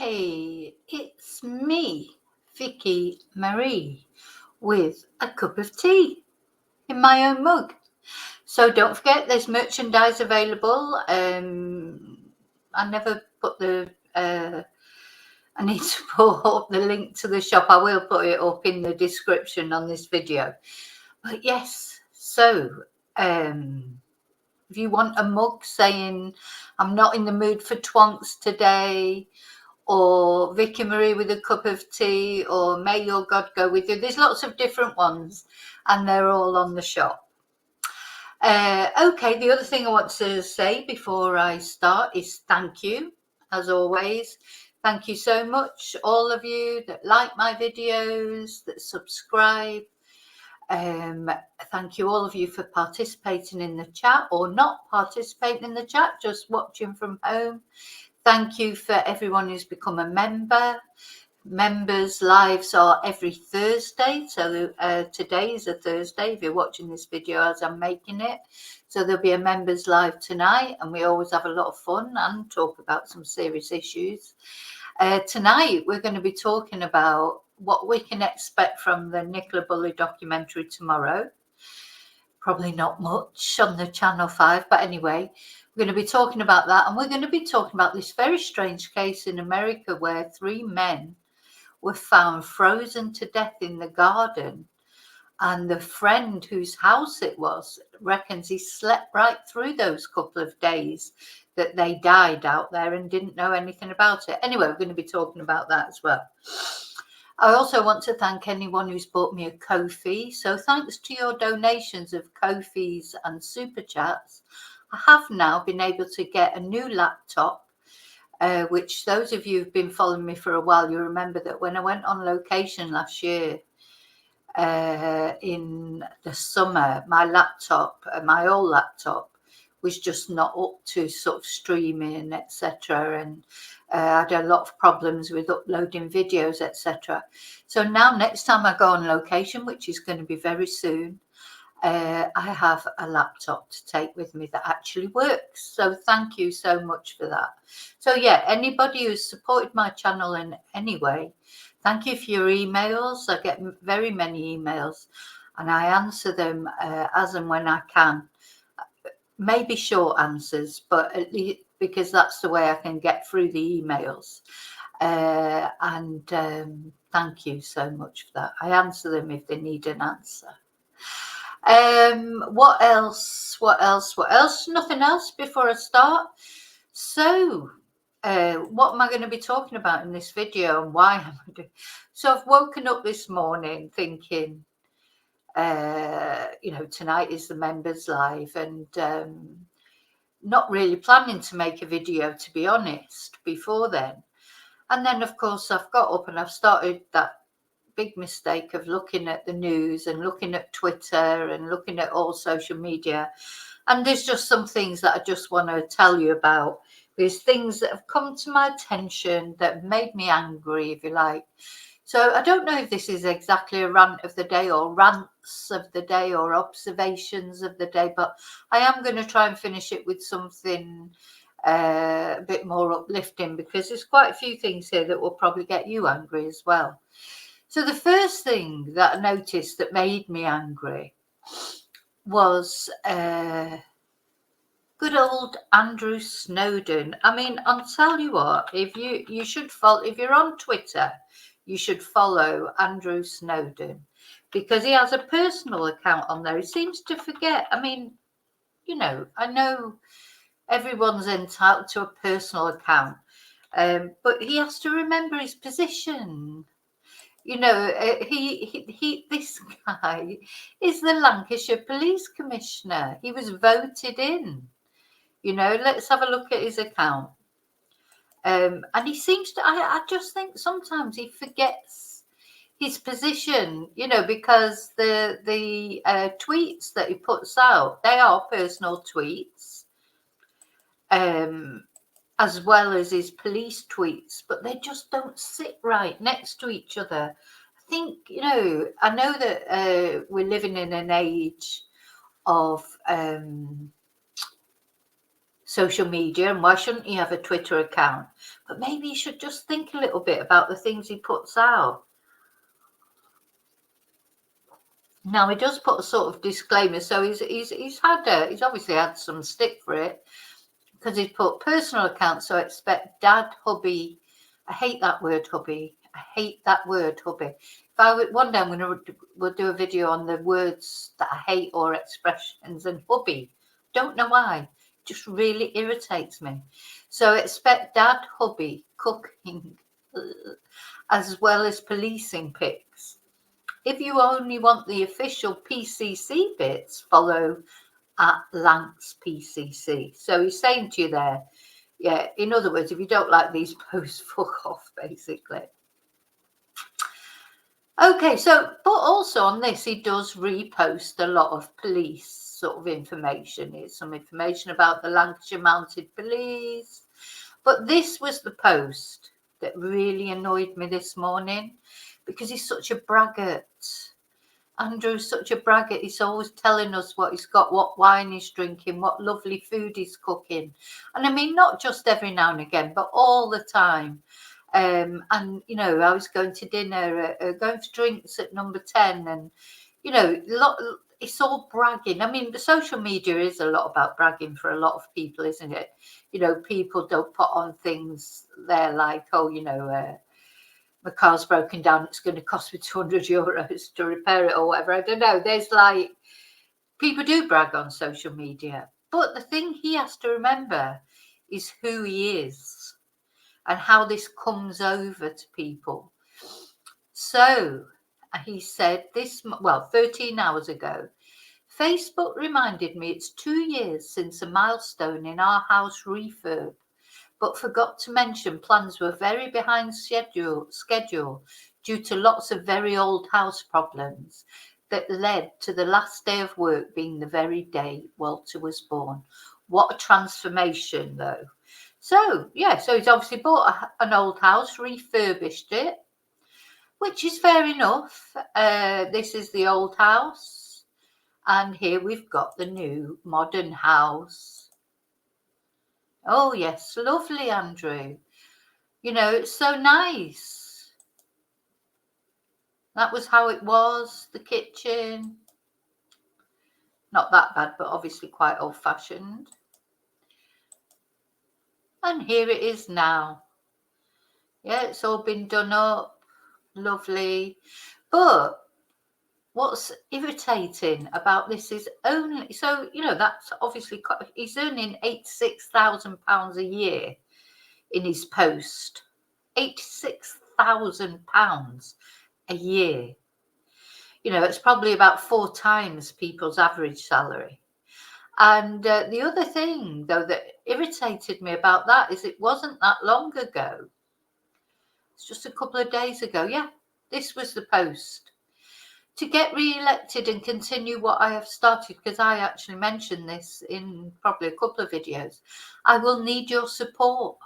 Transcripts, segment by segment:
Hey, it's me, Vicky Marie, with a cup of tea in my own mug. So don't forget, there's merchandise available. I never put I need to put up the link to the shop. I will put it up in the description on this video. But yes, so if you want a mug saying, I'm not in the mood for twonks today, or Vicky Marie with a cup of tea, or may your God go with you. There's lots of different ones, and they're all on the shop. Okay, the other thing I want to say before I start is thank you, as always. Thank you so much, all of you that like my videos, that subscribe. Thank you, all of you, for participating in the chat or not participating in the chat, just watching from home. Thank you for everyone who's become a member. Members' lives are every Thursday. So today is a Thursday if you're watching this video as I'm making it. So there'll be a members' live tonight, and we always have a lot of fun and talk about some serious issues. Tonight we're going to be talking about what we can expect from the Nicola Bulley documentary tomorrow. Probably not much on the Channel 5, but anyway, we're going to be talking about that, and we're going to be talking about this very strange case in America where 3 men were found frozen to death in the garden, and the friend whose house it was reckons he slept right through those couple of days that they died out there and didn't know anything about it. Anyway, we're going to be talking about that as well. I also want to thank anyone who's bought me a Ko-fi. So thanks to your donations of Ko-fis and Super Chats, I have now been able to get a new laptop, which those of you who've been following me for a while, you remember that when I went on location last year in the summer, my laptop, my old laptop, was just not up to sort of streaming, etc. And I had a lot of problems with uploading videos, etc. So now next time I go on location, which is going to be very soon, I have a laptop to take with me that actually works. So thank you so much for that. So yeah, anybody who's supported my channel in any way, thank you for your emails. I get very many emails, and I answer them as and when I can. Maybe short answers, but at least because that's the way I can get through the emails. Thank you so much for that. I answer them if they need an answer. What else? Nothing else before I start. So, what am I going to be talking about in this video, and why am I doing? So I've woken up this morning thinking, tonight is the members live, and not really planning to make a video, to be honest, before then. And then, of course, I've got up and I've started that big mistake of looking at the news and looking at Twitter and looking at all social media. And there's just some things that I just want to tell you about. There's things that have come to my attention that have made me angry, if you like. So I don't know if this is exactly a rant of the day or rants of the day or observations of the day, but I am going to try and finish it with something a bit more uplifting, because there's quite a few things here that will probably get you angry as well. So the first thing that I noticed that made me angry was good old Andrew Snowden. I mean, I'll tell you what, if you should follow, if you're on Twitter, you should follow Andrew Snowden, because he has a personal account on there. He seems to forget. I mean, I know everyone's entitled to a personal account, but he has to remember his position. This guy is the Lancashire Police Commissioner. He was voted in. Let's have a look at his account. And he seems to, I just think sometimes he forgets his position, because the tweets that he puts out, they are personal tweets, as well as his police tweets, but they just don't sit right next to each other. I think, I know that we're living in an age of social media, and why shouldn't he have a Twitter account? But maybe he should just think a little bit about the things he puts out. Now he does put a sort of disclaimer, so he's obviously had some stick for it, because he's put personal account, so expect dad, hubby. I hate that word, hubby. I hate that word, hubby. One day we'll do a video on the words that I hate or expressions, and hubby, don't know why, just really irritates me. So expect dad, hubby cooking as well as policing pics. If you only want the official PCC bits, follow at Rants PCC. So he's saying to you there, yeah, in other words, if you don't like these posts, fuck off, basically. Okay, so, but also on this, he does repost a lot of police sort of information. Here's some information about the Lancashire Mounted Police. But this was the post that really annoyed me this morning, because he's such a braggart. Andrew's such a braggart. He's always telling us what he's got, what wine he's drinking, what lovely food he's cooking. And I mean, not just every now and again, but all the time. And, you know, I was going to dinner, going for drinks at number 10. And, you know, it's all bragging. I mean, the social media is a lot about bragging for a lot of people, isn't it? You know, people don't put on things there like, oh, you know, my car's broken down, it's going to cost me €200 to repair it or whatever. I don't know. There's like, people do brag on social media. But the thing he has to remember is who he is and how this comes over to people. So he said this, 13 hours ago, Facebook reminded me it's 2 years since a milestone in our house refurb, but forgot to mention plans were very behind schedule due to lots of very old house problems that led to the last day of work being the very day Walter was born. What a transformation, though. So, yeah, so he's obviously bought an old house, refurbished it, which is fair enough. This is the old house, and here we've got the new modern house. Oh, yes, lovely, Andrew. You know, it's so nice. That was how it was, the kitchen. Not that bad, but obviously quite old-fashioned. And here it is now. Yeah, it's all been done up. Lovely. But what's irritating about this is only, so, you know, that's obviously, he's earning £86,000 a year in his post. £86,000 a year. You know, it's probably about 4 times people's average salary. And the other thing, though, that irritated me about that is it wasn't that long ago. It's just a couple of days ago. Yeah, this was the post. To get re-elected and continue what I have started, because I actually mentioned this in probably a couple of videos, I will need your support.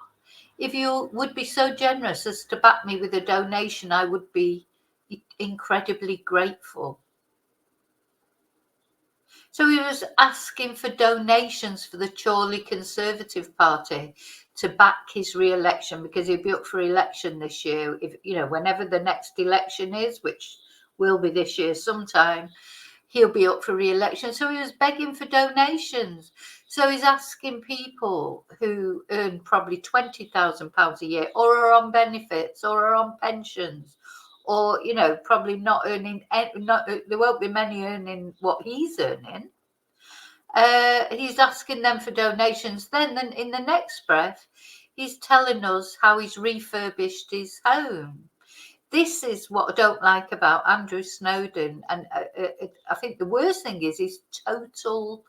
If you would be so generous as to back me with a donation, I would be incredibly grateful. So he was asking for donations for the Chorley Conservative Party to back his re-election, because he'll be up for election this year. If, you know, whenever the next election is, which will be this year sometime, he'll be up for re-election. So he was begging for donations. So he's asking people who earn probably £20,000 a year, or are on benefits, or are on pensions, or, you know, probably not earning, there won't be many earning what he's earning. He's asking them for donations. Then in the next breath, he's telling us how he's refurbished his home. This is what I don't like about Andrew Snowden. And I think the worst thing is his total,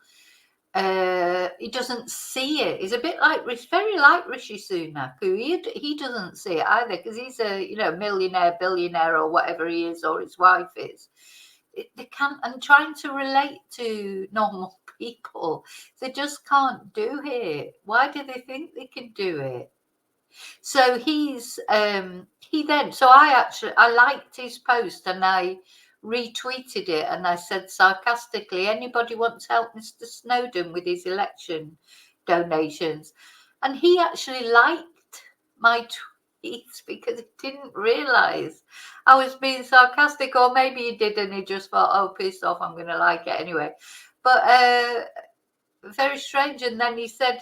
he doesn't see it. He's a bit like, very like Rishi Sunak, who he doesn't see it either, because he's a, you know, millionaire, billionaire, or whatever he is, or his wife is. They can't, and trying to relate to normal people, they just can't do it. Why do they think they can do it? So I liked his post, and I retweeted it, and I said sarcastically, anybody want to help Mr. Snowden with his election? donations, and he actually liked my tweets because he didn't realise I was being sarcastic, or maybe he did and he just thought, oh, piss off, I'm going to like it anyway. But very strange. And then he said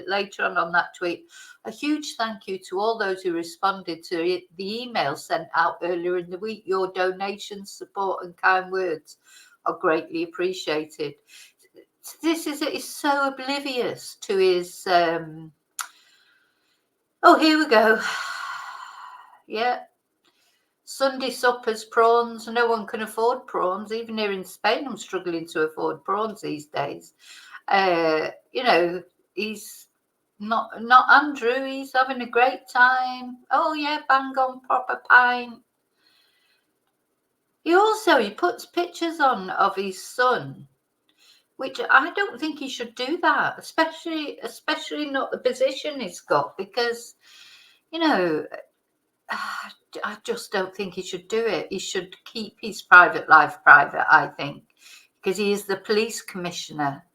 later on that tweet, a huge thank you to all those who responded to the email sent out earlier in the week. Your donations, support and kind words are greatly appreciated. This is so oblivious to his oh, here we go. Yeah, Sunday suppers, prawns. No one can afford prawns. Even here in Spain, I'm struggling to afford prawns these days. You know, he's not Andrew. He's having a great time. Oh yeah, bang on, proper pint. He puts pictures on of his son, which I don't think he should do that, especially not the position he's got, because, you know, I just don't think he should do it. He should keep his private life private, I think, because he is the police commissioner.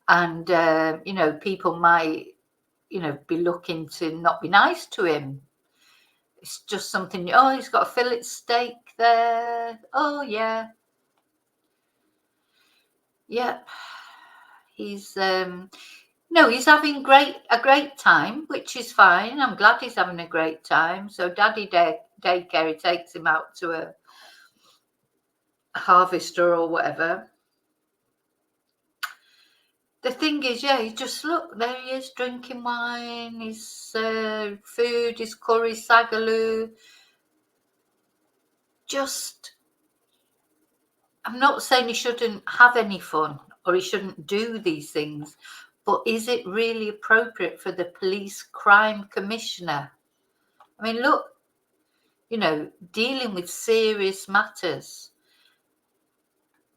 And, you know, people might, you know, be looking to not be nice to him. It's just something, oh, he's got a fillet steak there. Oh, yeah. Yep. He's, no, he's having a great time, which is fine. I'm glad he's having a great time. So Daddy Daycare, he takes him out to a harvester or whatever. The thing is, yeah, you just look, there he is drinking wine, his food, his curry, sagaloo. Just, I'm not saying he shouldn't have any fun or he shouldn't do these things, but is it really appropriate for the police crime commissioner? I mean, look, you know, dealing with serious matters,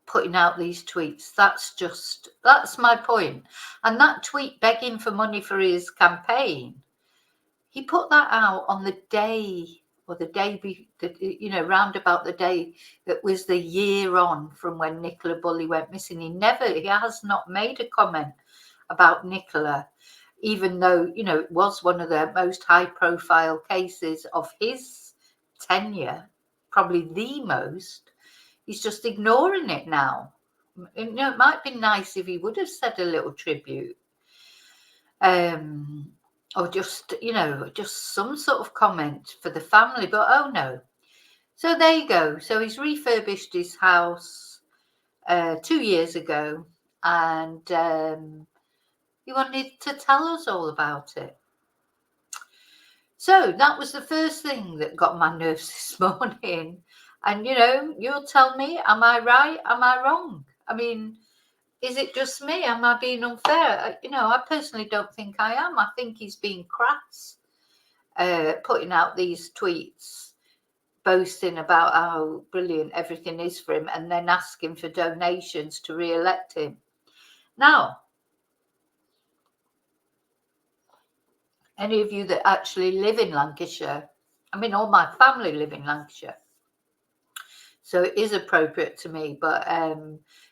putting out these tweets, that's my point. And that tweet begging for money for his campaign, he put that out on the day, or the day, you know, round about the day that was the year on from when Nicola Bulley went missing. He has not made a comment about Nicola, even though, you know, it was one of the most high profile cases of his tenure, probably the most. He's just ignoring it now. You know, it might be nice if he would have said a little tribute. Or just, you know, just some sort of comment for the family, but oh no. So there you go. So he's refurbished his house 2 years ago, and he wanted to tell us all about it. So that was the first thing that got my nerves this morning. And, you know, you'll tell me, am I right? Am I wrong? I mean, is it just me? Am I being unfair? You know, I personally don't think I am. I think he's being crass, putting out these tweets, boasting about how brilliant everything is for him, and then asking for donations to re-elect him. Now, any of you that actually live in Lancashire, I mean, all my family live in Lancashire, so it is appropriate to me, but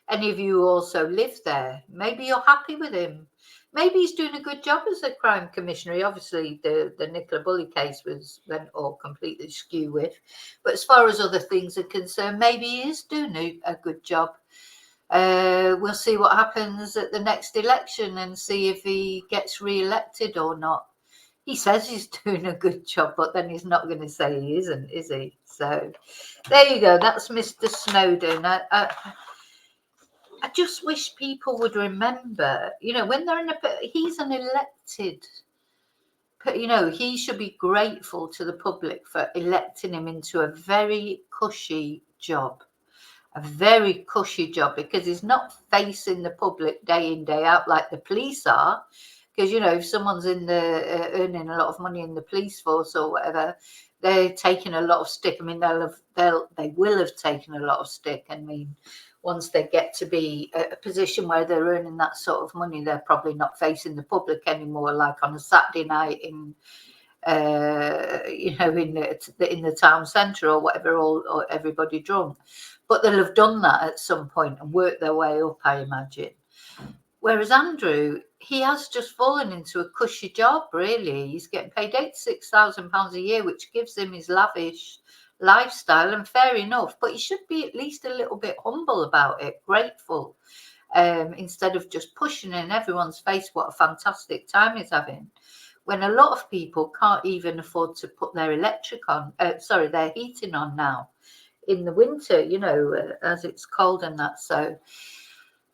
any of you who also live there, maybe you're happy with him. Maybe he's doing a good job as a crime commissioner. Obviously, the Nicola Bulley case went all completely skew with. But as far as other things are concerned, maybe he is doing a good job. We'll see what happens at the next election and see if he gets re-elected or not. He says he's doing a good job, but then he's not going to say he isn't, is he? So there you go. That's Mr. Snowden. I just wish people would remember, you know, when they're he's an elected, you know, he should be grateful to the public for electing him into a very cushy job. A very cushy job, because he's not facing the public day in, day out like the police are. Because, you know, if someone's in the earning a lot of money in the police force or whatever, they're taking a lot of stick. I mean, they will have taken a lot of stick. I mean, once they get to be a position where they're earning that sort of money, they're probably not facing the public anymore, like on a Saturday night in, you know, in the town centre or whatever, or everybody drunk. But they'll have done that at some point and worked their way up, I imagine. Whereas Andrew, he has just fallen into a cushy job, really. He's getting paid £86,000 a year, which gives him his lavish lifestyle, and fair enough. But he should be at least a little bit humble about it, grateful, instead of just pushing in everyone's face what a fantastic time he's having, when a lot of people can't even afford to put their their heating on now in the winter, as it's cold and that. So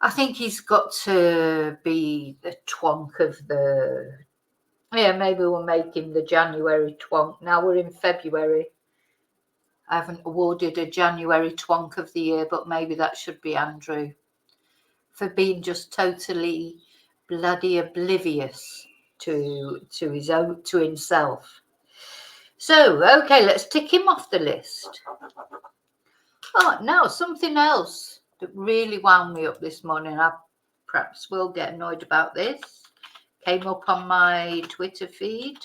I think he's got to be the twonk of the, maybe we'll make him the January twonk. Now we're in February. I haven't awarded a January twonk of the year, but maybe that should be Andrew, for being just totally bloody oblivious to himself. So, okay, let's tick him off the list. Oh, now something else that really wound me up this morning. I perhaps will get annoyed about this. Came up on my Twitter feed.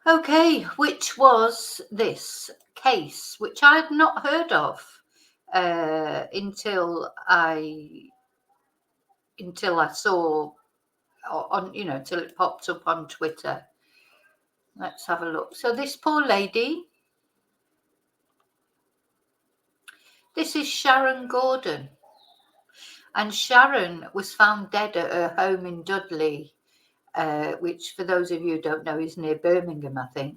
Okay, which was this case, which I had not heard of until I saw on, until it popped up on Twitter. Let's have a look. So this poor lady, this is Sharon Gordon, and Sharon was found dead at her home in Dudley, which, for those of you who don't know, is near Birmingham, I think,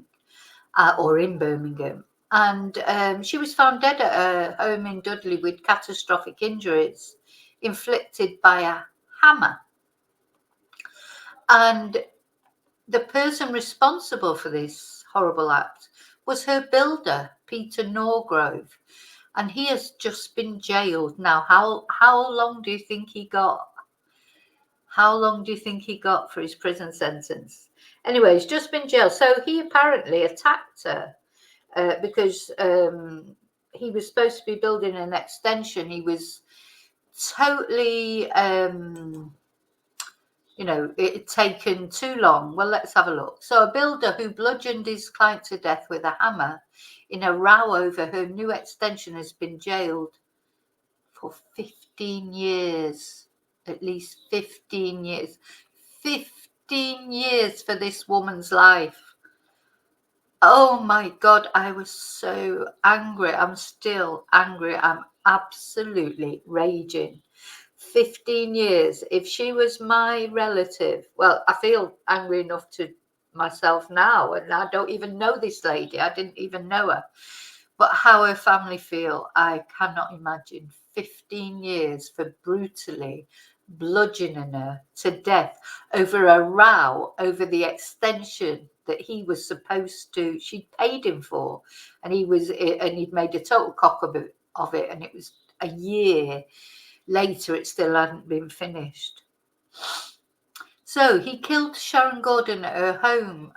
or in Birmingham. And she was found dead at her home in Dudley with catastrophic injuries inflicted by a hammer. And the person responsible for this horrible act was her builder, Peter Norgrove, and he has just been jailed. Now, how long do you think he got? How long do you think he got for his prison sentence? Anyway, he's just been jailed. So he apparently attacked her because he was supposed to be building an extension. He was totally, it had taken too long. Well, let's have a look. So a builder who bludgeoned his client to death with a hammer in a row over her new extension has been jailed for 15 years. At least 15 years. 15 years for this woman's life. Oh my God, I was so angry. I'm still angry. I'm absolutely raging. 15 years. If she was my relative, well, I feel angry enough to myself now, and I don't even know this lady. I didn't even know her. But how her family feel, I cannot imagine. 15 years for brutally bludgeoning her to death over a row over the extension that he was supposed to, she'd paid him for, and he'd made a total cock of it, and it was a year later, it still hadn't been finished. So he killed Sharon Gordon at her home,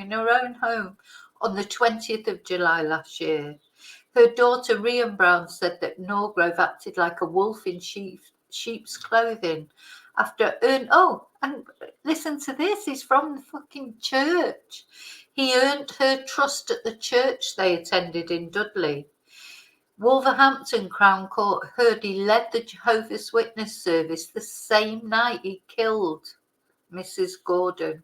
in her own home, on the 20th of July last year. Her daughter, Rhian Brown, said that Norgrove acted like a wolf in sheep's clothing after and listen to this, he's from the fucking church. He earned her trust at the church they attended in Dudley. Wolverhampton Crown Court heard he led the Jehovah's Witness service the same night he killed Mrs. Gordon.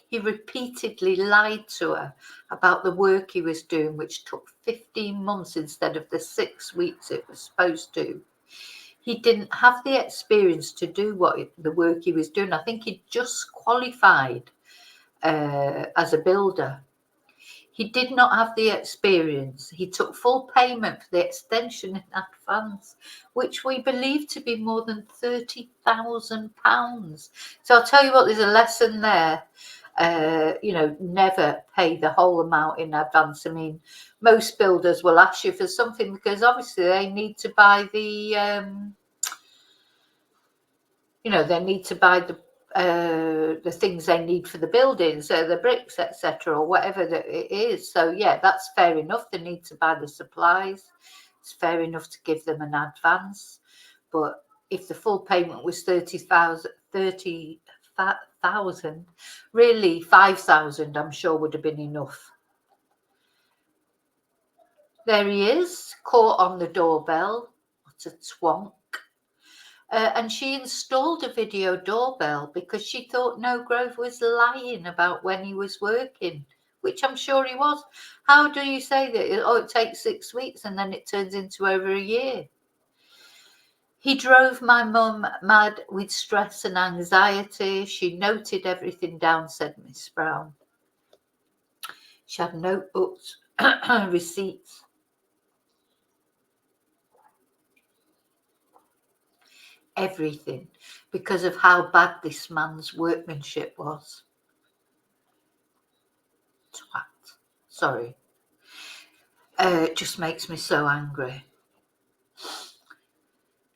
He repeatedly lied to her about the work he was doing, which took 15 months instead of the 6 weeks it was supposed to. He didn't have the experience to do the work he was doing. I think he'd just qualified as a builder. He did not have the experience. He took full payment for the extension in advance, which we believe to be more than £30,000. So I'll tell you what, there's a lesson there. Never pay the whole amount in advance. I mean, most builders will ask you for something because obviously they need to buy the things they need for the buildings, so the bricks, etc., or whatever that it is. So yeah, that's fair enough. They need to buy the supplies. It's fair enough to give them an advance. But if the full payment was 30,000, really 5,000, I'm sure would have been enough. There he is, caught on the doorbell. What a twonk. And she installed a video doorbell because she thought Norgrove was lying about when he was working, which I'm sure he was. How do you say that? Oh, it takes 6 weeks and then it turns into over a year. He drove my mum mad with stress and anxiety. She noted everything down, said Miss Brown. She had notebooks, receipts. Everything, because of how bad this man's workmanship was. Twat. Sorry. It just makes me so angry.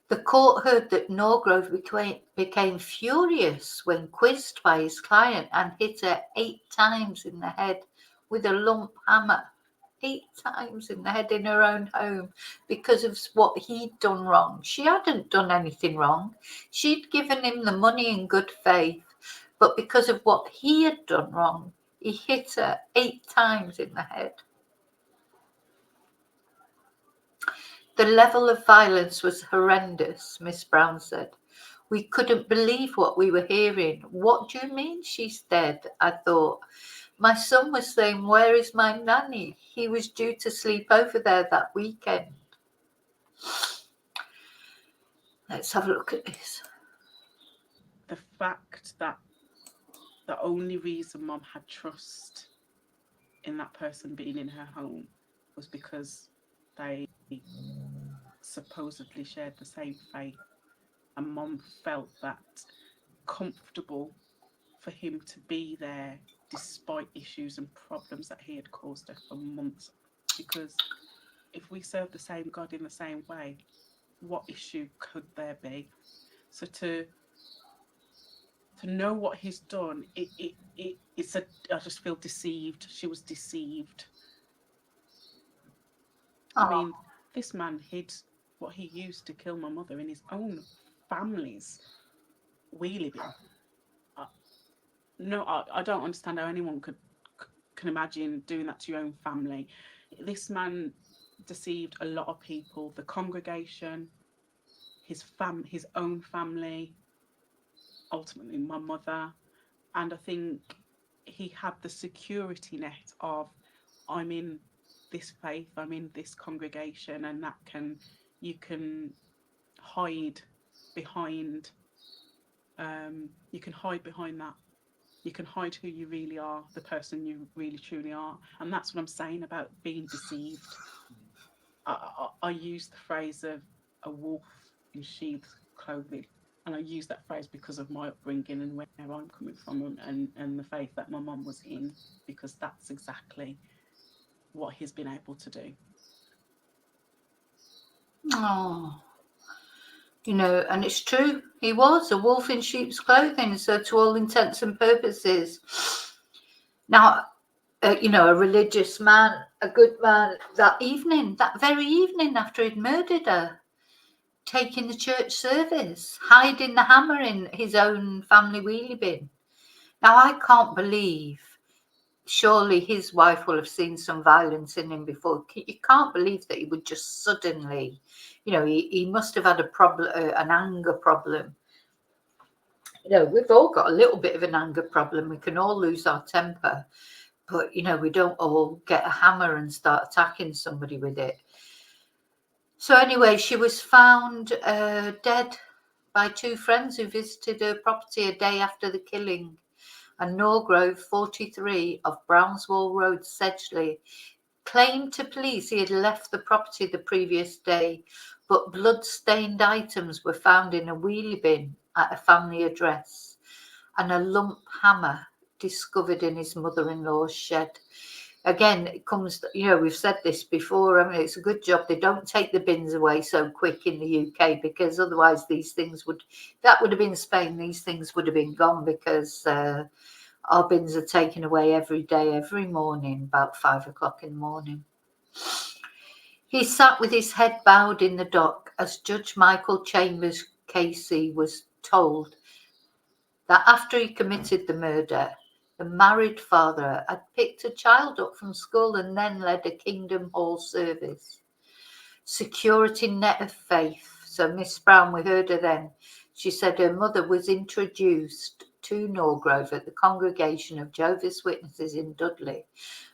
The court heard that Norgrove became furious when quizzed by his client and hit her 8 times in the head with a lump hammer. 8 times in the head in her own home because of what he'd done wrong. She hadn't done anything wrong. She'd given him the money in good faith, but because of what he had done wrong, he hit her 8 times in the head. The level of violence was horrendous, Miss Brown said. We couldn't believe what we were hearing. What do you mean she's dead? I thought. My son was saying, where is my nanny? He was due to sleep over there that weekend. Let's have a look at this. The fact that the only reason Mom had trust in that person being in her home was because they supposedly shared the same faith, and Mom felt that comfortable for him to be there despite issues and problems that he had caused her for months. Because if we serve the same God in the same way, what issue could there be? So to know what he's done, it's a. I just feel deceived. She was deceived. I mean, this man hid what he used to kill my mother in his own family's wheelie bin. No, I don't understand how anyone can imagine doing that to your own family. This man deceived a lot of people, the congregation, his own family, ultimately my mother. And I think he had the security net of, I'm in this faith, I'm in this congregation, and you can hide behind that. You can hide who you really are, the person you really truly are. And that's what I'm saying about being deceived. I use the phrase of a wolf in sheep's clothing. And I use that phrase because of my upbringing and where I'm coming from and the faith that my mum was in, because that's exactly what he's been able to do. Oh, you know, and it's true. He was a wolf in sheep's clothing. So to all intents and purposes. Now, you know, a religious man, a good man, that very evening after he'd murdered her, taking the church service, hiding the hammer in his own family wheelie bin. Now, I can't believe, surely his wife will have seen some violence in him before. You can't believe that he would just suddenly, you know, he must have had a problem, an anger problem. You know, we've all got a little bit of an anger problem. We can all lose our temper. But, you know, we don't all get a hammer and start attacking somebody with it. So anyway, she was found dead by 2 friends who visited her property a day after the killing. And Norgrove, 43, of Brownswell Road, Sedgley, claimed to police he had left the property the previous day, but blood-stained items were found in a wheelie bin at a family address and a lump hammer discovered in his mother-in-law's shed. Again, it comes, you know, we've said this before. I mean, it's a good job they don't take the bins away so quick in the UK, because otherwise these things that would have been Spain, these things would have been gone, because our bins are taken away every day, every morning, about 5 o'clock in the morning. He sat with his head bowed in the dock as Judge Michael Chambers Casey was told that after he committed the murder, The married father had picked a child up from school and then led a Kingdom Hall service. Security net of faith. So Miss Brown, we heard her then. She said her mother was introduced to Norgrove at the Congregation of Jehovah's Witnesses in Dudley.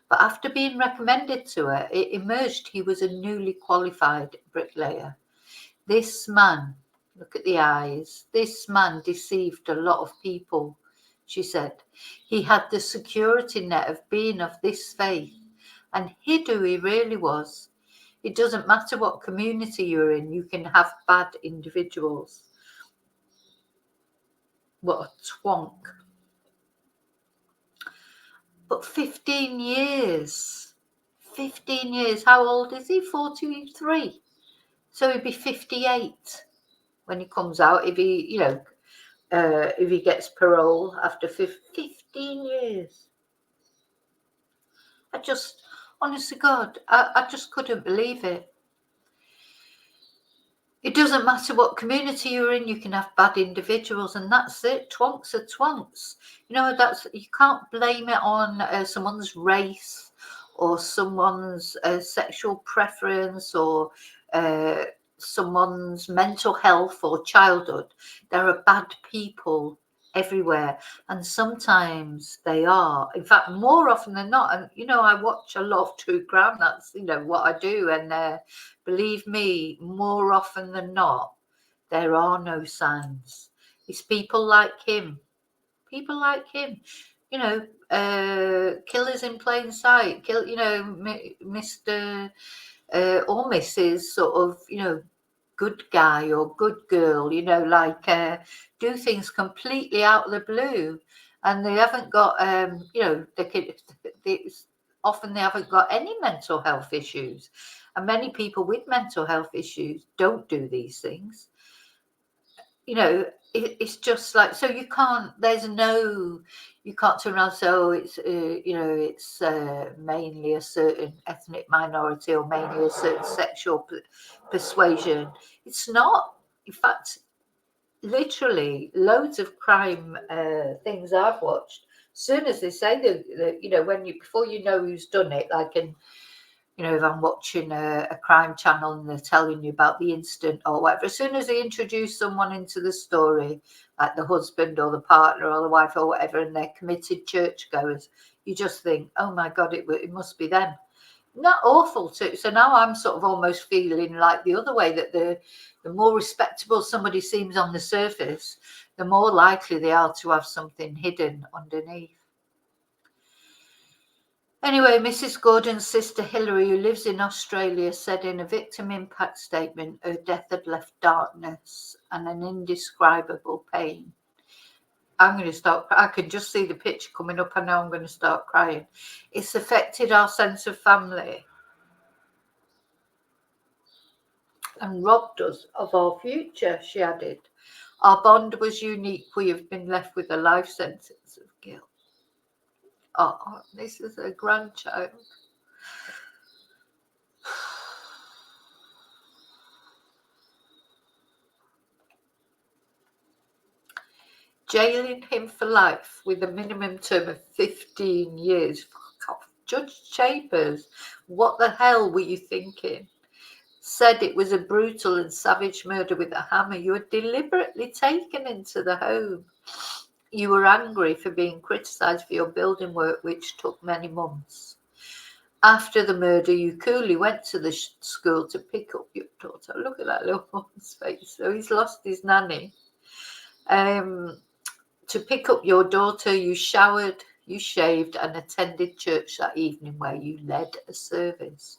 But after being recommended to her, it emerged he was a newly qualified bricklayer. This man, look at the eyes, this man deceived a lot of people, she said. He had the security net of being of this faith and hid who he really was. It doesn't matter what community you're in, you can have bad individuals. What a twonk. But 15 years. 15 years. How old is he? 43. So he'd be 58 when he comes out, if he, if he gets parole after 15 years. Honest to God, I just couldn't believe it. It doesn't matter what community you're in, you can have bad individuals, and that's it. Twonks are twonks. You can't blame it on someone's race or someone's sexual preference or someone's mental health or childhood. There are bad people everywhere, and sometimes they are, in fact, more often than not. And I watch a lot of true crime. That's what I do, and believe me, more often than not, there are no signs. It's people like him, killers in plain sight, Mr. Or Mrs. sort of, good guy or good girl, do things completely out of the blue, and they haven't got, often they haven't got any mental health issues, and many people with mental health issues don't do these things. It's just like, so you can't turn around and say, oh, it's mainly a certain ethnic minority or mainly a certain sexual persuasion. It's not. In fact, literally loads of crime things I've watched, as soon as they say that, before you know who's done it, like if I'm watching a crime channel and they're telling you about the incident or whatever, as soon as they introduce someone into the story, like the husband or the partner or the wife or whatever, and they're committed churchgoers, you just think, oh my God, it must be them. Not awful too. So now I'm sort of almost feeling like the other way, that the more respectable somebody seems on the surface, the more likely they are to have something hidden underneath. Anyway, Mrs. Gordon's sister Hilary, who lives in Australia, said in a victim impact statement her death had left darkness and an indescribable pain. I'm going to start. I can just see the picture coming up. I know I'm going to start crying. It's affected our sense of family and robbed us of our future, she added. Our bond was unique. We have been left with a life sentence of guilt. Oh, this is a grandchild. Jailing him for life with a minimum term of 15 years. Fuck off. Judge Chambers, what the hell were you thinking? Said it was a brutal and savage murder with a hammer. You were deliberately taken into the home. You were angry for being criticised for your building work, which took many months. After the murder, you coolly went to the school to pick up your daughter. Look at that little boy's face. So he's lost his nanny. To pick up your daughter, you showered, you shaved, and attended church that evening, where you led a service.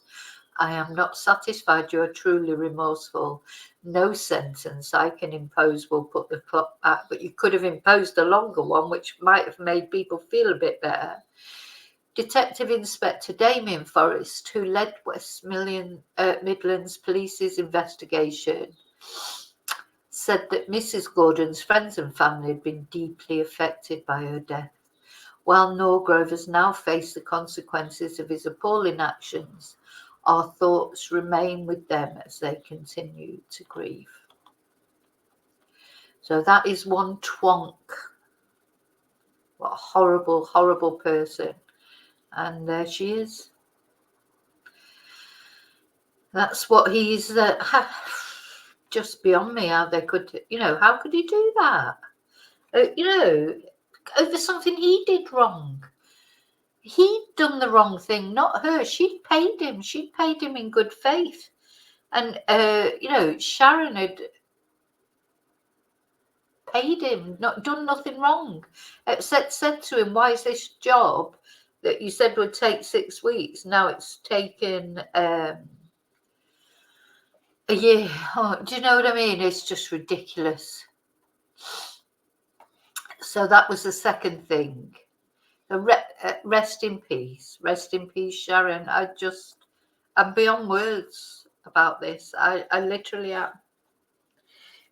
I am not satisfied. You are truly remorseful. No sentence I can impose will put the clock back, but you could have imposed a longer one, which might have made people feel a bit better. Detective Inspector Damien Forrest, who led West Midlands Police's investigation, said that Mrs. Gordon's friends and family had been deeply affected by her death. While Norgrove has now faced the consequences of his appalling actions, our thoughts remain with them as they continue to grieve. So that is one twonk. What a horrible, horrible person. And there she is. That's what he's just beyond me how they could, how could he do that? Over something he did wrong. He'd done the wrong thing, not her. She'd paid him. She'd paid him in good faith. And, Sharon had paid him, not done nothing wrong. Said to him, why is this job that you said would take 6 weeks, now it's taken a year? Oh, do you know what I mean? It's just ridiculous. So that was the second thing. Rest in peace. Rest in peace, Sharon. I'm beyond words about this. I literally am.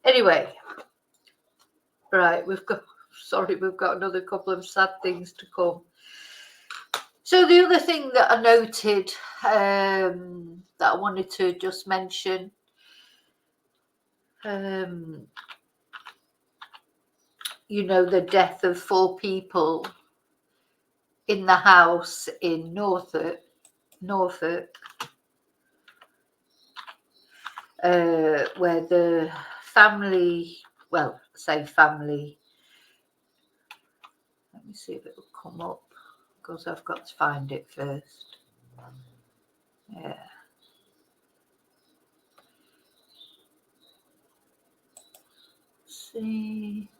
Anyway, right, we've got another couple of sad things to come. So the other thing that I noted that I wanted to just mention, the death of 4 people in the house in Norfolk, where the family, say family, let me see if it will come up, because I've got to find it first. Yeah. See.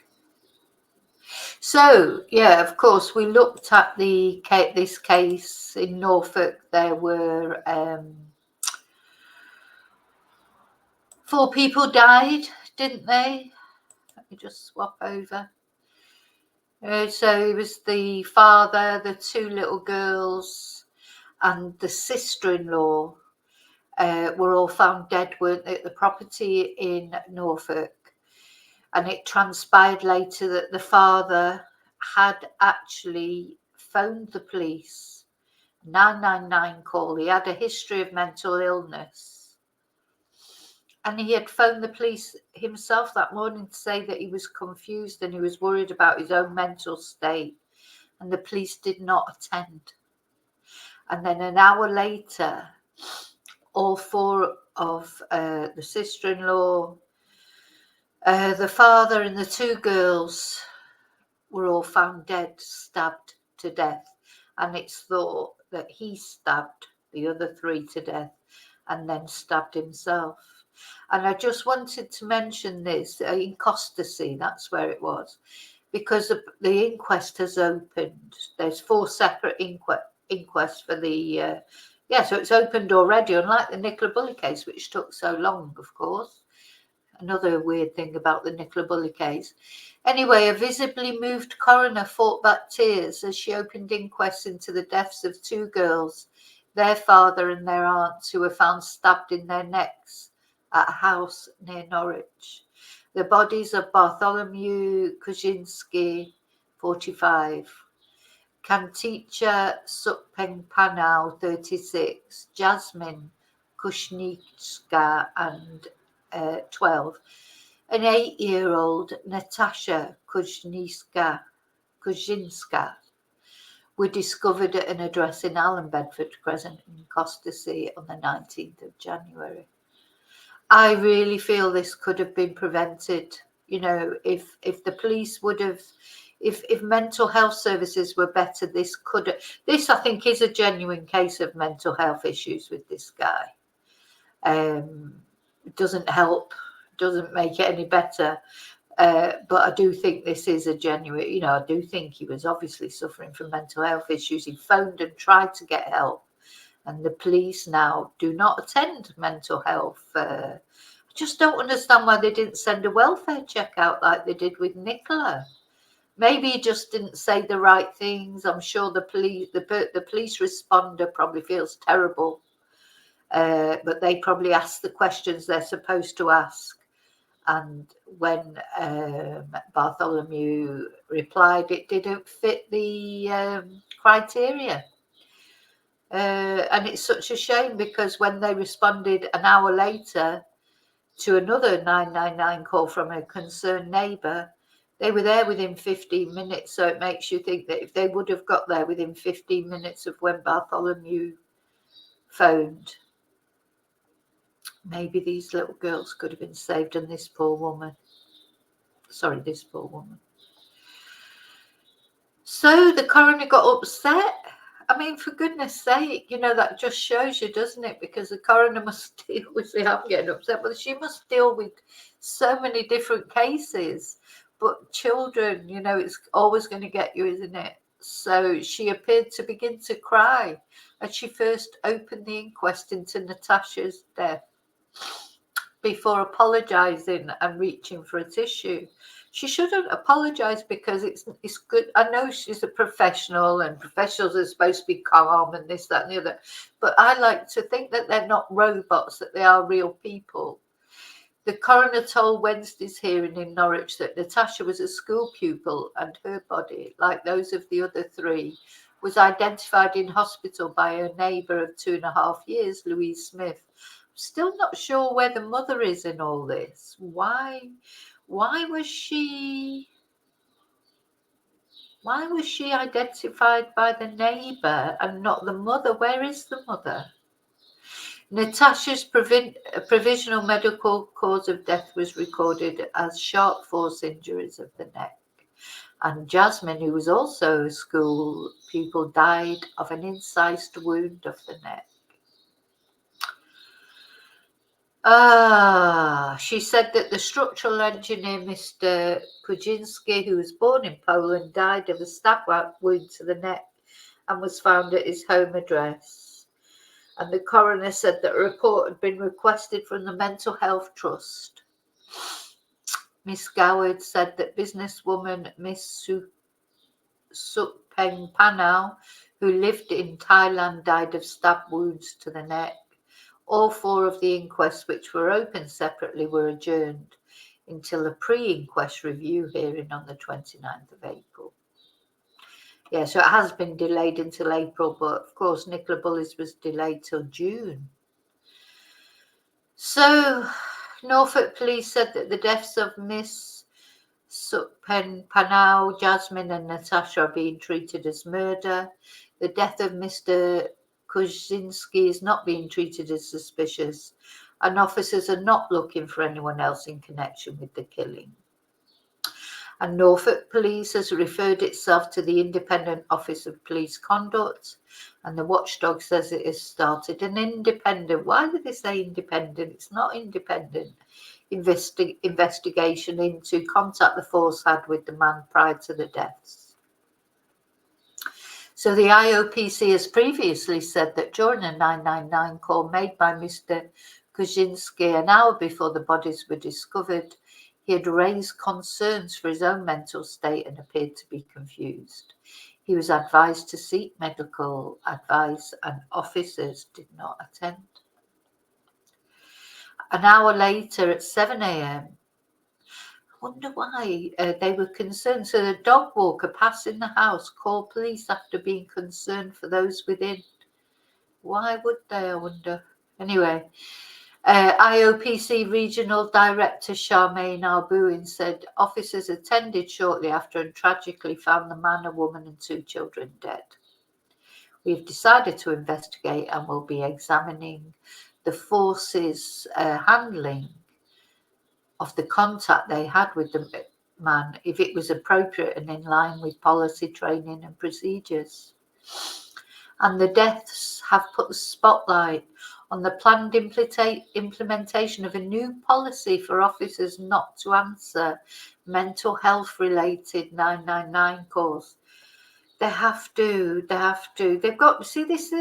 So, yeah, of course, we looked at this case in Norfolk. There were 4 people died, didn't they? Let me just swap over. So it was the father, the 2 little girls, and the sister-in-law were all found dead, weren't they, at the property in Norfolk. And it transpired later that the father had actually phoned the police, 999 call. He had a history of mental illness. And he had phoned the police himself that morning to say that he was confused and he was worried about his own mental state. And the police did not attend. And then an hour later, all 4 of the sister-in-law, the father and the 2 girls were all found dead, stabbed to death. And it's thought that he stabbed the other 3 to death and then stabbed himself. And I just wanted to mention this, in Costasy, that's where it was, because the inquest has opened. There's 4 separate inquests for the, so it's opened already, unlike the Nicola Bulley case, which took so long, of course. Another weird thing about the Nicola Bulley case. Anyway, a visibly moved coroner fought back tears as she opened inquests into the deaths of 2 girls, their father and their aunt, who were found stabbed in their necks at a house near Norwich. The bodies of Bartholomew Kuczynski, 45, Kanticha Sukpeng-Panau, 36, Jasmine Kushnitska, and 12, an 8-year-old Natasha Kuczynska were discovered at an address in Allen Bedford Crescent in Costasy on the 19th of January. I really feel this could have been prevented. If the police would have, if mental health services were better, this I think is a genuine case of mental health issues with this guy. It doesn't help, doesn't make it any better. But I do think this is a genuine, I do think he was obviously suffering from mental health issues. He phoned and tried to get help. And the police now do not attend mental health. I just don't understand why they didn't send a welfare check out like they did with Nicola. Maybe he just didn't say the right things. I'm sure the police responder probably feels terrible. But they probably ask the questions they're supposed to ask. And when Bartholomew replied, it didn't fit the criteria. And it's such a shame, because when they responded an hour later to another 999 call from a concerned neighbour, They were there within 15 minutes, so it makes you think that if they would have got there within 15 minutes of when Bartholomew phoned, maybe these little girls could have been saved, and this poor woman. So the coroner got upset. I mean, for goodness sake, that just shows you, doesn't it? Because the coroner must deal with, I'm getting upset, but she must deal with so many different cases. But children, it's always going to get you, isn't it? So she appeared to begin to cry as she first opened the inquest into Natasha's death before apologising and reaching for a tissue. She shouldn't apologise because it's good. I know she's a professional and professionals are supposed to be calm and this, that and the other. But I like to think that they're not robots, that they are real people. The coroner told Wednesday's hearing in Norwich that Natasha was a school pupil and her body, like those of the other three, was identified in hospital by her neighbour of 2.5 years, Louise Smith. Still not sure where the mother is in all this. Why was she identified by the neighbour and not the mother? Where is the mother? Natasha's provisional medical cause of death was recorded as sharp force injuries of the neck. And Jasmine, who was also a school pupil, died of an incised wound of the neck. She said that the structural engineer, Mr. Kuczynski, who was born in Poland, died of a stab wound to the neck and was found at his home address. And the coroner said that a report had been requested from the Mental Health Trust. Miss Goward said that businesswoman Miss Sukpeng Panau, who lived in Thailand, died of stab wounds to the neck. All 4 of the inquests, which were open separately, were adjourned until a pre-inquest review hearing on the 29th of April. Yeah, so it has been delayed until April, but of course Nicola Bullis was delayed till June. So Norfolk police said that the deaths of Miss Sukpen Panau, Jasmine and Natasha are being treated as murder. The death of Mr. Kuczynski is not being treated as suspicious, and officers are not looking for anyone else in connection with the killing. And Norfolk Police has referred itself to the Independent Office of Police Conduct, and the watchdog says it has started an independent, why did they say independent? It's not independent, investigation into contact the force had with the man prior to the deaths. So the IOPC has previously said that during a 999 call made by Mr. Kuczynski an hour before the bodies were discovered, he had raised concerns for his own mental state and appeared to be confused. He was advised to seek medical advice and officers did not attend. An hour later at 7 a.m, I wonder why they were concerned. So the dog walker passing the house called police after being concerned for those within. Why would they, I wonder? Anyway, IOPC Regional Director Charmaine Albuin said officers attended shortly after and tragically found the man, a woman and 2 children dead. We've decided to investigate and will be examining the force's handling of the contact they had with the man, if it was appropriate and in line with policy, training and procedures. And the deaths have put the spotlight on the planned implementation of a new policy for officers not to answer mental health related 999 calls. They have to. They've got to see this.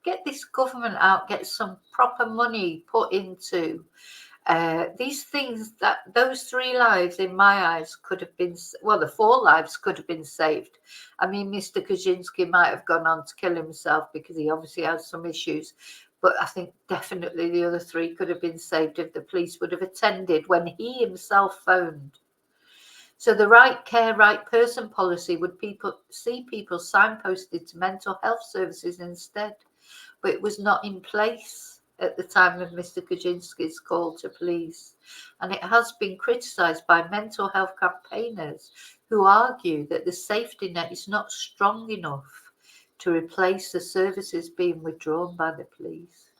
Get this government out. Get some proper money put into these things. That those 3 lives, in my eyes, could have been. Well, the 4 lives could have been saved. I mean, Mr. Kuczynski might have gone on to kill himself because he obviously has some issues. But I think definitely the other 3 could have been saved if the police would have attended when he himself phoned. So the right care, right person policy would see people signposted to mental health services instead. But it was not in place. at the time of Mr. Kaczynski's call to police, and it has been criticised by mental health campaigners who argue that the safety net is not strong enough to replace the services being withdrawn by the police.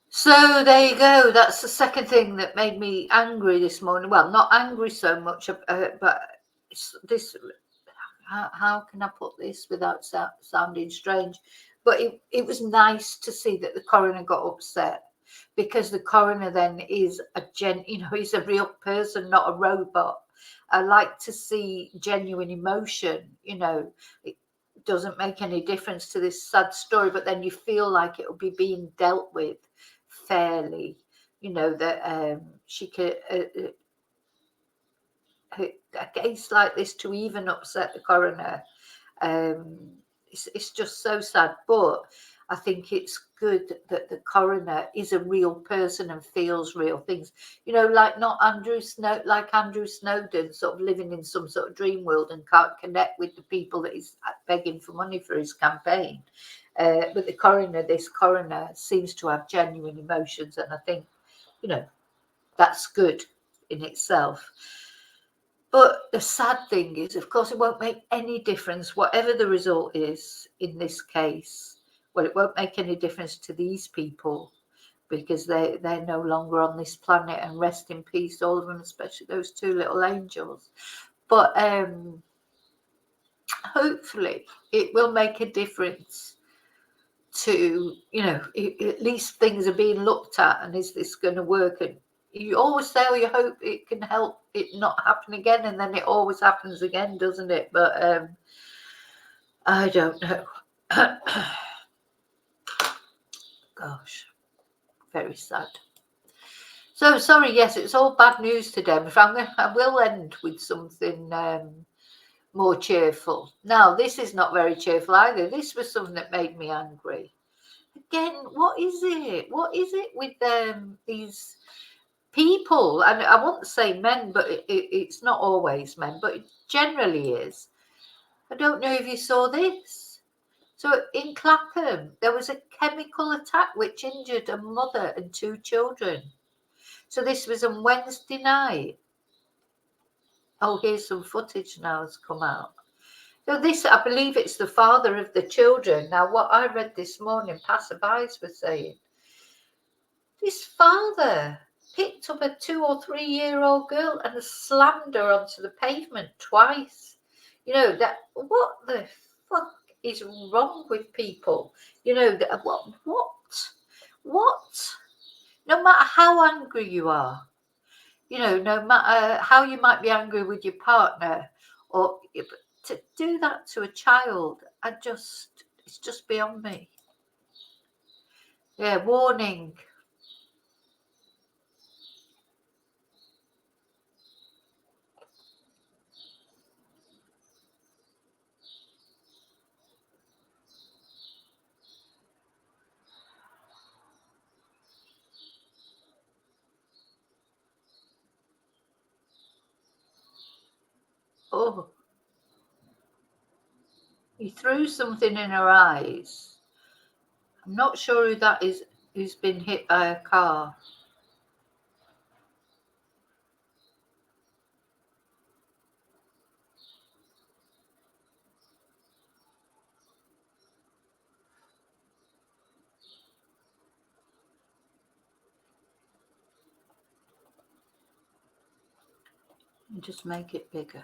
So there you go. That's the second thing that made me angry this morning. Well, not angry so much, but this. How can I put this without sounding strange? But it was nice to see that the coroner got upset, because the coroner then is he's a real person, not a robot. I like to see genuine emotion. It doesn't make any difference to this sad story, but then you feel like it will be being dealt with fairly. That she could. A case like this to even upset the coroner, it's just so sad. But I think it's good that the coroner is a real person and feels real things, like not Andrew Snowden, sort of living in some sort of dream world and can't connect with the people that he's begging for money for his campaign. But this coroner seems to have genuine emotions, and I think that's good in itself. But the sad thing is, of course, it won't make any difference, whatever the result is in this case. Well, it won't make any difference to these people, because they're no longer on this planet, and rest in peace, all of them, especially those two little angels. But hopefully it will make a difference to, at least things are being looked at, and is this going to work? And you always say, you hope it can help it not happen again, and then it always happens again, doesn't it? But I don't know. Gosh, very sad. So sorry, yes, it's all bad news today, but I will end with something more cheerful. Now, this is not very cheerful either. This was something that made me angry. Again, what is it? What is it with these people? And I won't say men, but it's not always men, but it generally is. I don't know if you saw this. So in Clapham, there was a chemical attack which injured a mother and two children. So this was on Wednesday night. Oh, here's some footage now has come out. So this, I believe it's the father of the children. Now, what I read this morning, passerbys were saying, this father picked up a 2 or 3 year old girl and slammed her onto the pavement twice. What the fuck is wrong with people? What? No matter how angry you are, no matter how you might be angry with your partner, or to do that to a child, it's just beyond me. Yeah, warning. Oh, he threw something in her eyes. I'm not sure who that is, who's been hit by a car. And just make it bigger.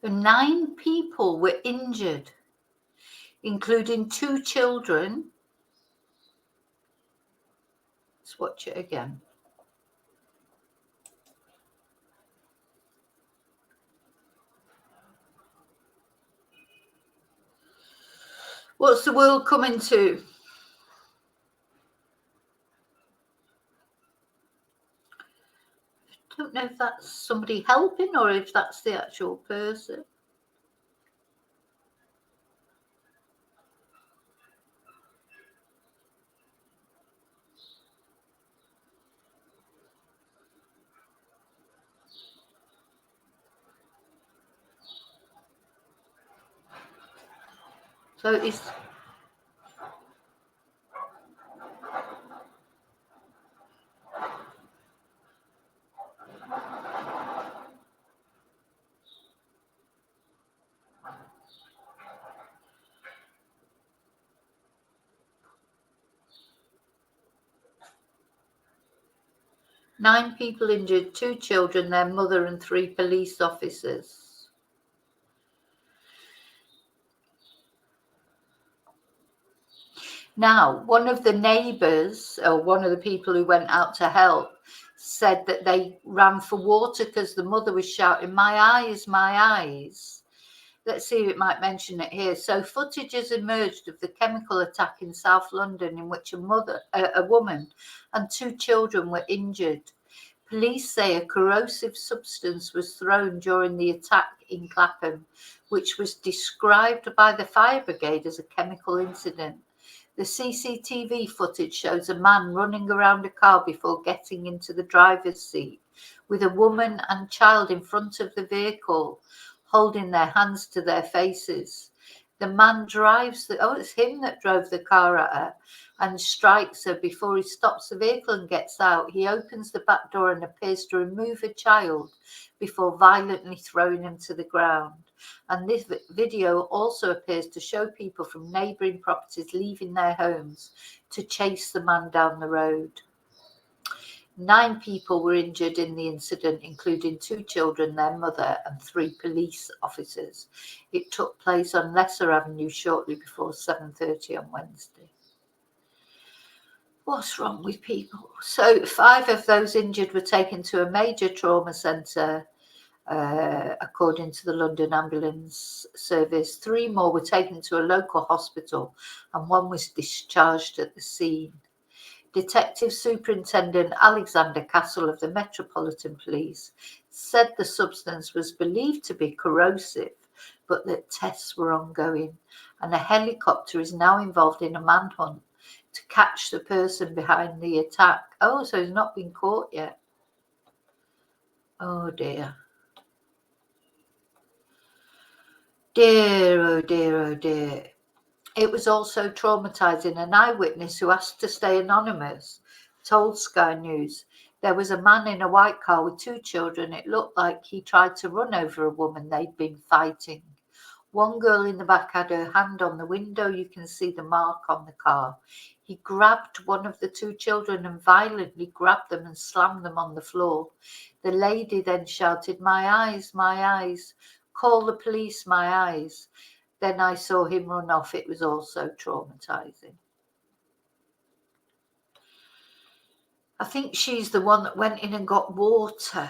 The 9 people were injured, including 2 children. Let's watch it again. What's the world coming to? I don't know if that's somebody helping or if that's the actual person. So it's... Nine people injured, 2 children, their mother and 3 police officers. Now, one of the neighbours, or one of the people who went out to help, said that they ran for water because the mother was shouting, "My eyes, my eyes." Let's see if it might mention it here. So footage has emerged of the chemical attack in South London in which a woman and 2 children were injured. Police say a corrosive substance was thrown during the attack in Clapham, which was described by the fire brigade as a chemical incident. The CCTV footage shows a man running around a car before getting into the driver's seat, with a woman and child in front of the vehicle, holding their hands to their faces. The man drives it's him that drove the car at her and strikes her before he stops the vehicle and gets out. He opens the back door and appears to remove a child before violently throwing him to the ground. And this video also appears to show people from neighbouring properties leaving their homes to chase the man down the road. 9 people were injured in the incident, including 2 children, their mother, and 3 police officers. It took place on Lesser Avenue shortly before 7:30 on Wednesday. What's wrong with people? So 5 of those injured were taken to a major trauma centre, according to the London Ambulance Service. 3 more were taken to a local hospital and 1 was discharged at the scene. Detective Superintendent Alexander Castle of the Metropolitan Police said the substance was believed to be corrosive, but that tests were ongoing, and a helicopter is now involved in a manhunt to catch the person behind the attack. Oh, so he's not been caught yet. Oh dear. Dear, oh dear, oh dear. It was also traumatising. An eyewitness who asked to stay anonymous told Sky News there was a man in a white car with 2 children. It looked like he tried to run over a woman they'd been fighting. One girl in the back had her hand on the window. You can see the mark on the car. He grabbed one of the 2 children and violently grabbed them and slammed them on the floor. The lady then shouted, "My eyes, my eyes. Call the police, my eyes." Then I saw him run off. It was also traumatising. I think she's the one that went in and got water.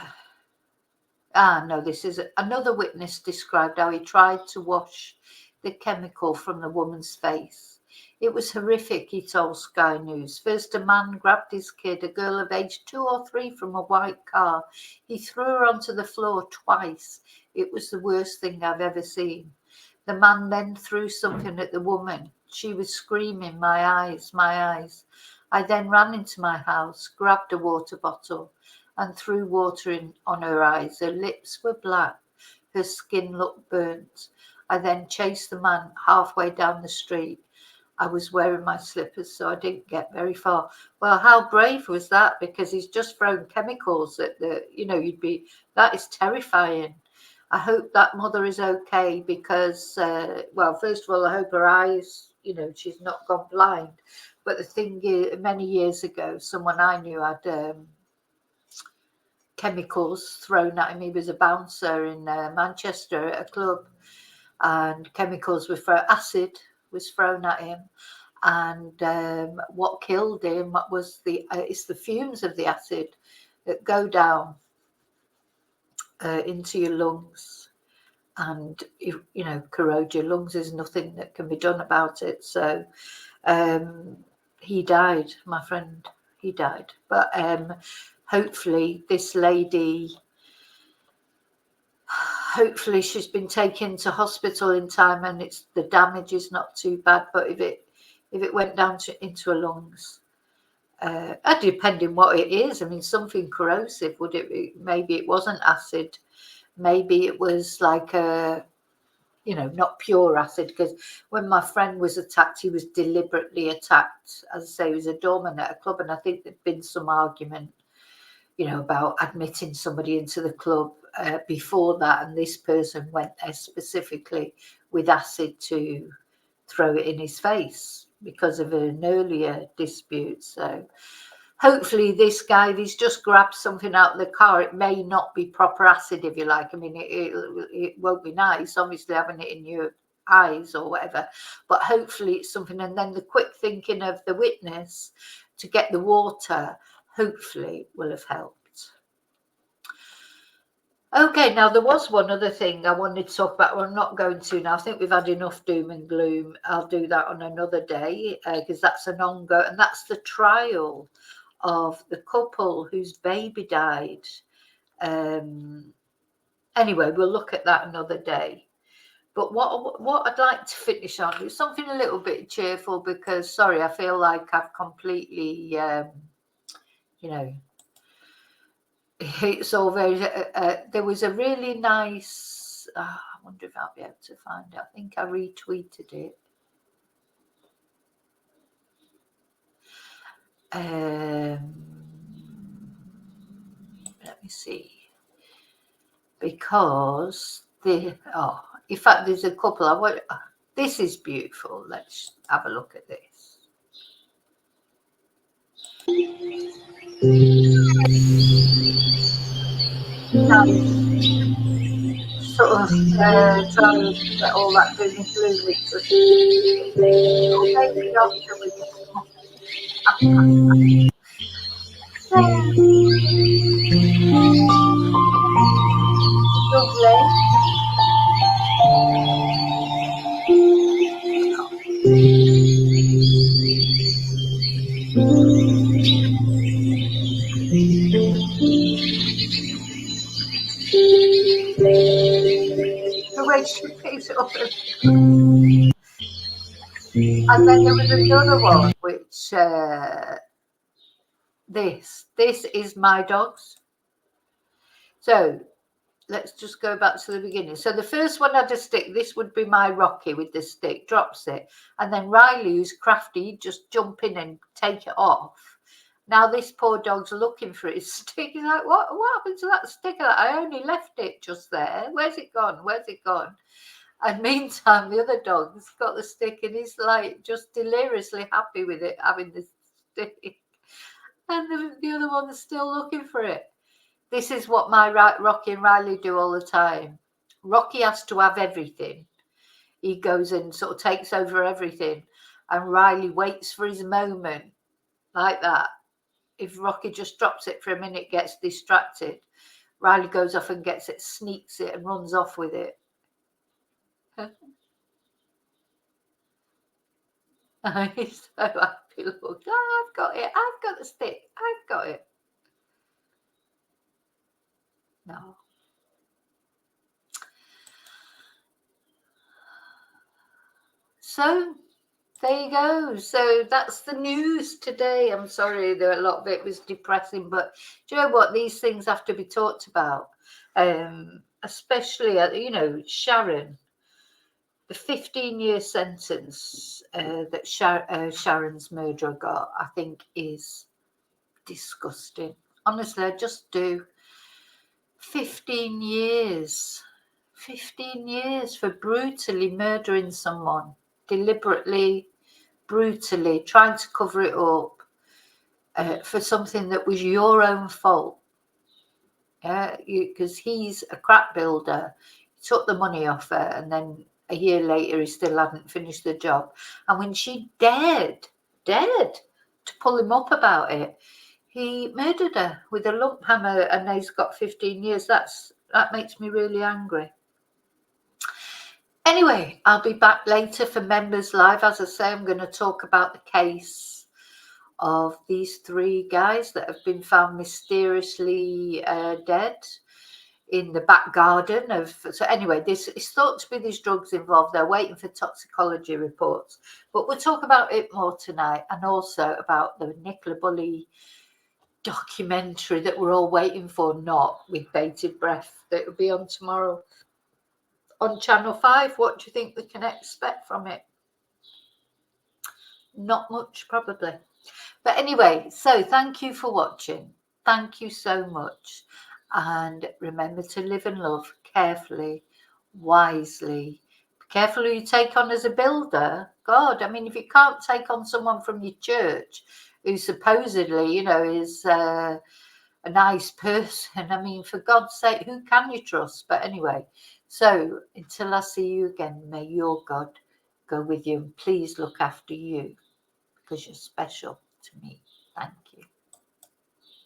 No, this is another witness described how he tried to wash the chemical from the woman's face. It was horrific, he told Sky News. First, a man grabbed his kid, a girl of age 2 or 3, from a white car. He threw her onto the floor twice. It was the worst thing I've ever seen. The man then threw something at the woman. She was screaming, "My eyes, my eyes." I then ran into my house, grabbed a water bottle and threw water on her eyes. Her lips were black. Her skin looked burnt. I then chased the man halfway down the street. I was wearing my slippers, so I didn't get very far. Well, how brave was that? Because he's just thrown chemicals at that is terrifying. I hope that mother is okay because, first of all, I hope her eyes, she's not gone blind. But the thing is, many years ago, someone I knew had chemicals thrown at him. He was a bouncer in Manchester at a club, and chemicals were acid was thrown at him. And what killed him was it's the fumes of the acid that go down into your lungs and corrode your lungs. There's nothing that can be done about it. So he died, my friend. He died. But hopefully this lady, hopefully she's been taken to hospital in time and the damage is not too bad. But if it went down into her lungs, depending what it is, I mean, something corrosive, would it be? Maybe it wasn't acid. Maybe it was like you know, not pure acid, because when my friend was attacked, he was deliberately attacked. As I say, he was a doorman at a club, and I think there'd been some argument, you know, about admitting somebody into the club before that, and this person went there specifically with acid to throw it in his face because of an earlier dispute. So hopefully this guy, if he's just grabbed something out of the car, it may not be proper acid, if you like. I mean, it won't be nice, obviously, having it in your eyes or whatever, but hopefully it's something. And then the quick thinking of the witness to get the water, hopefully, will have helped. Okay, now there was one other thing I wanted to talk about. Well, I'm not going to now. I think we've had enough doom and gloom. I'll do that on another day because that's an ongoing, and that's the trial of the couple whose baby died. Anyway, we'll look at that another day. But what I'd like to finish on is something a little bit cheerful, because, sorry, I feel like I've completely, you know, it's all very, there was a really nice, I wonder if I'll be able to find it. I think I retweeted it. Let me see. Because in fact, there's a couple. This is beautiful. Let's have a look at this. Sort of trying to get all that doom and gloom, which was baby doctor with lovely. The way she picks it up. And then there was another one, which this is my dog's. So let's just go back to the beginning. So the first one had a stick. This would be my Rocky with the stick, drops it. And then Riley, who's crafty, just jump in and take it off. Now this poor dog's looking for his stick. He's like, what happened to that stick? I only left it just there. Where's it gone? Where's it gone? And meantime, the other dog's got the stick and he's like just deliriously happy with it, having the stick. And the other one's still looking for it. This is what my Rocky and Riley do all the time. Rocky has to have everything. He goes and sort of takes over everything. And Riley waits for his moment like that. If Rocky just drops it for a minute, gets distracted, Riley goes off and gets it, sneaks it and runs off with it. He's so happy. Look, I've got it. I've got the stick. I've got it. No. So there you go. So that's the news today. I'm sorry that a lot of it was depressing, but do you know what? These things have to be talked about, especially, you know, Sharon. The 15-year sentence that Sharon's murderer got, I think, is disgusting. Honestly, I just do. 15 years. 15 years for brutally murdering someone. Deliberately, brutally, trying to cover it up for something that was your own fault. Because he's a crap builder. He took the money off her, and then a year later he still hadn't finished the job. And when she dared to pull him up about it, he murdered her with a lump hammer, and he's got 15 years. That makes me really angry. Anyway, I'll be back later for Members Live. As I say, I'm going to talk about the case of these 3 guys that have been found mysteriously dead in the back garden of. So anyway, this is thought to be these drugs involved. They're waiting for toxicology reports, but we'll talk about it more tonight, and also about the Nicola Bulley documentary that we're all waiting for, not with bated breath, that will be on tomorrow on Channel 5. What do you think we can expect from it? Not much, probably. But anyway, so thank you for watching. Thank you so much. And remember to live and love carefully, wisely. Be careful who you take on as a builder. God, I mean, if you can't take on someone from your church who supposedly, you know, is a nice person, I mean, for God's sake, who can you trust? But anyway, so until I see you again, may your God go with you and please look after you, because you're special to me. Thank you.